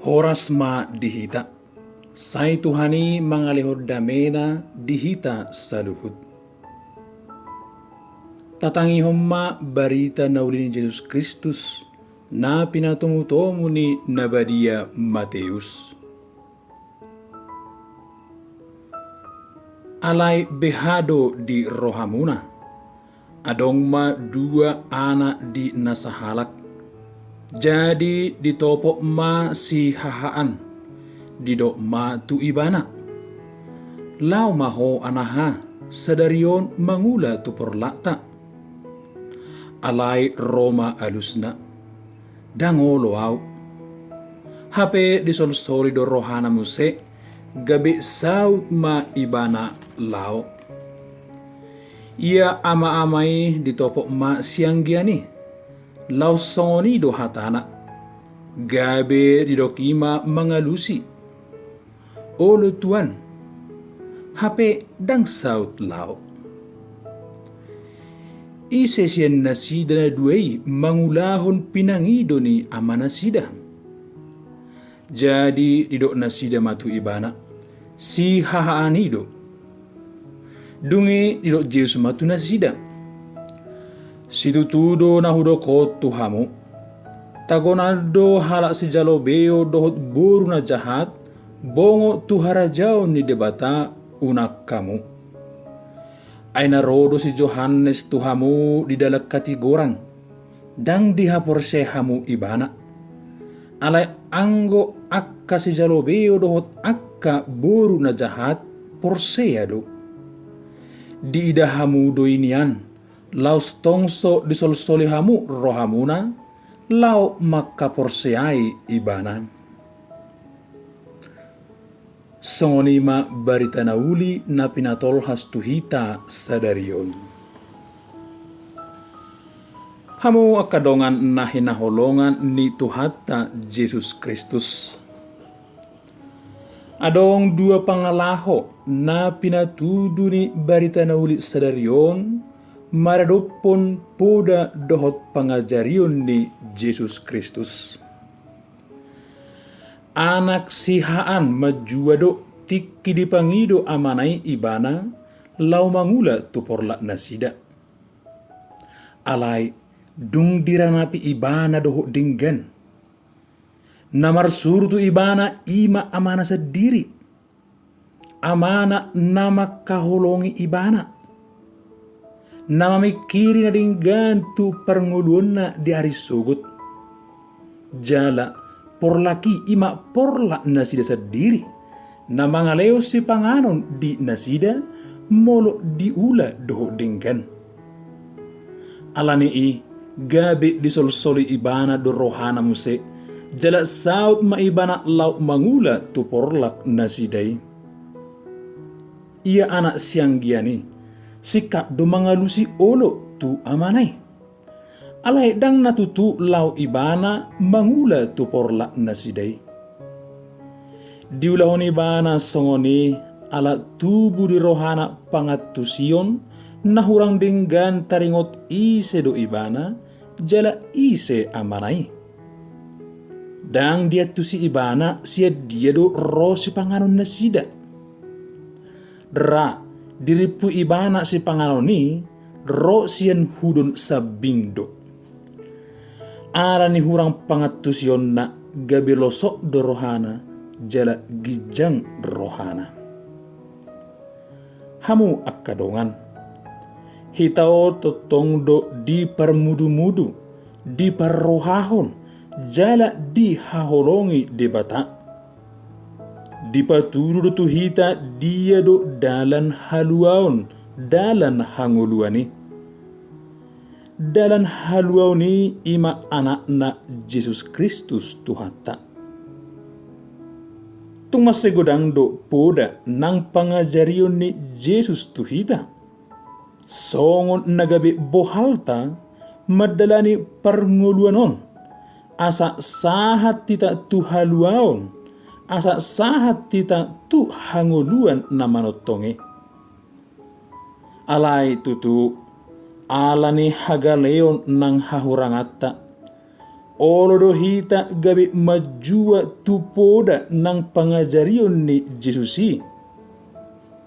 Horas ma dihita, sai Tuhani mangalihor damena dihita saluhut. Tatangihon ma barita na uli ni Jesus Kristus na pinatumutomo ni Nabadia Mateus. Alay behado di rohamuna, adong ma dua anak di nasahalak. Jadi ditopok ma si hahaan, didok ma tu ibana. Lau maho anaha, sadarion mangula tu porlata. Alay Roma alusna, dangolo au. Hape disolsori do rohana muse, gabi saut ma ibana lau. Ia ama-amai ditopok ma sianggiani. Lau songoni do hatana, gabe didokima mangalusi. Olo tuan, hape dang saut lau. Ise siyan nasida na duay mangulahon pinangido ni ama nasida. Jadi didok nasida matu ibana, si hahaanido. Dungi didok Yesus matu nasida. Situtudo na hudokot tuhamu, tagonado halak si jalobeo dohot buru na jahat, bongo tuharajao ni debata unak kamu. Ay narodo si Johannes tuhamu di dalam katigorang, dang dihaporsehamu ibana. Alay anggo akka si jalobeo dohot akka buru na jahat porseado. Di idahamu do inian, laus tongso disolsolihamu rohamuna, lau maka porseai ibana. Songonima barita na uli na pinatol hastuhita sadarion. Hamu akadongan na hinaholongan ni Tuhata Jesus Kristus. Adong dua pangalaho na pinatudu ni barita na uli sadarion, maradopon poda dohot pangajarion ni Jesus Kristus. Anak sihaan majuado tiki dipangido amanay ibana, lau mangula tuporla nasida. Alay dung diranapi ibana dohot dinggan. Namar surtu ibana ima amana sa diri. Amana nama kaholongi ibana. Nama mikiri na dinggan tu pernguluan na di hari sugut. Jala porlaki ima porla nasida sa diri. Nama ngaleo si panganon di nasida molo diula doho dinggan. Alani i gabi disolsoli ibana do rohana muse. Jala saut ma ibana lau mangula tu porlak nasidai. Ia anak siang giani, sikap do mangalusi olo tu amanay. Alay dang natutu lau ibana mangula tu porlak nasidai. Diulahon ibana songoni ala tubu di rohana pangatusion nahurang denggan taringot ise do ibana jala ise amanay. Dang dia tu si ibana sia dia do ro si panganon nasida. Dra diripu ibana si panganon ni ro sian hudon sabingdo. Ara ni hurang pangatusion na gabi losok do rohana jala gijang rohana. Hamu akadongan hitao totong do di permudu-mudu di perrohahon jala di haholongi debata. Di paturu do tuhita dia do dalan haluaon, dalan hanguluani. Dalan haluaoni ima anak na Jesus Kristus Tuhata. Tung masegodang do poda nang pangajarion ni Jesus Tuhita. Songon nagabi bohalta madalani pernguluanon. Asa sahat tita tu haluaon, asa sahat tita tu hanguluan namanotonge. Alay tutu alani hagaleon nang hahurangata, olo do hita gabi majua tupoda nang pangajarion ni Jesusi.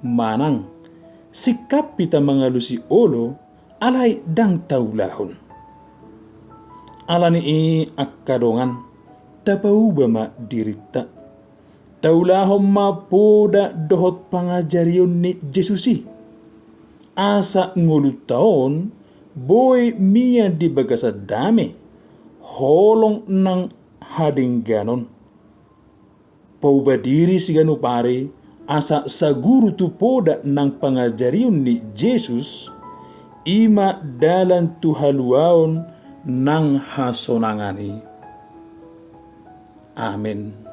Manang sikap pita mangalusi olo alay dang taulahon. Alani akadongan tapauba ma dirita. Taulahon mapoda dohot pangajarion ni Jesusi. Asa ngulut taon boy miya di bagasa dame holong nang hadingganon. Pauba diri si ganu pare asa saguru tupoda nang pangajarion ni Jesus ima dalan tuhaluaon nang hasonangani. Amen.